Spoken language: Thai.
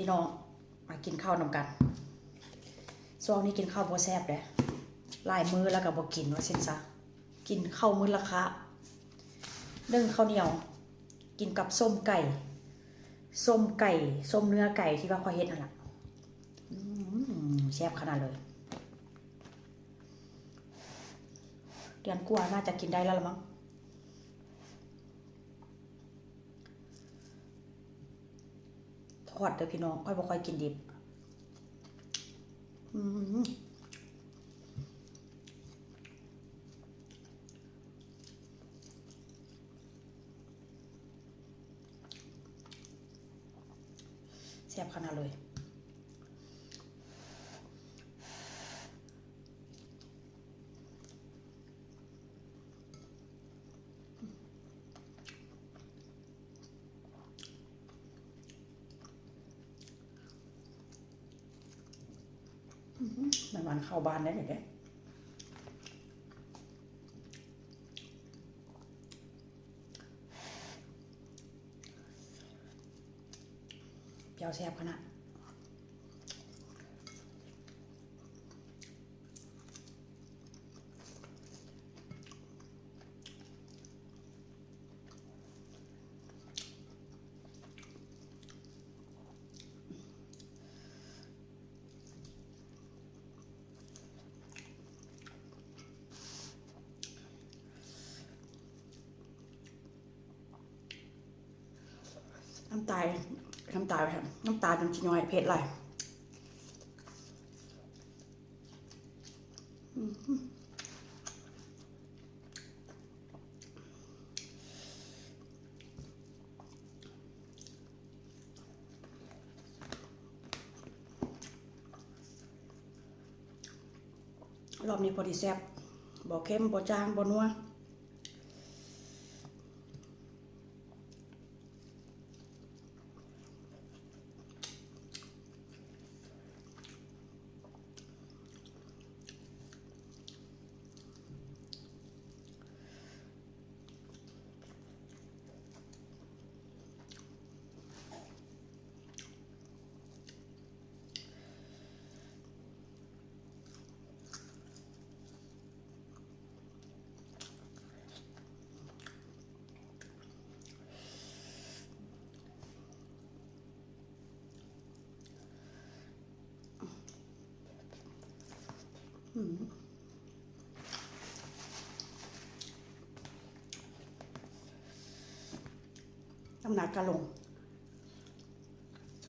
พี่น้องมากินข้าวนำกันช่วงนี้กินข้าวบ่แซ่บเลยหลายมื้อแล้วก็บ่กินว่าเส้นซะกินข้าวมื้อละคะนึ่งข้าวเหนียวกินกับส้มไก่ส้มเนื้อไก่ที่ว่าข้อยเฮ็ดนั่นแหละแซ่บขนาดเลยเดือนกว่าน่าจะกินได้แล้วละมั้งทอดเด้อพี่น้องค่อยบ่ค่อยกินดิบแซ่บขนาดเลยมันวันเข้าบ้านได้เลยเด้เปรี้ยวแซ่บขนาดน้ำตาน้ำจิ้มน้อยเผ็ดไรรอบนี้พอดีแซ่บบ่เค็มบ่จางบ่นัวน้ำหนักก็ลง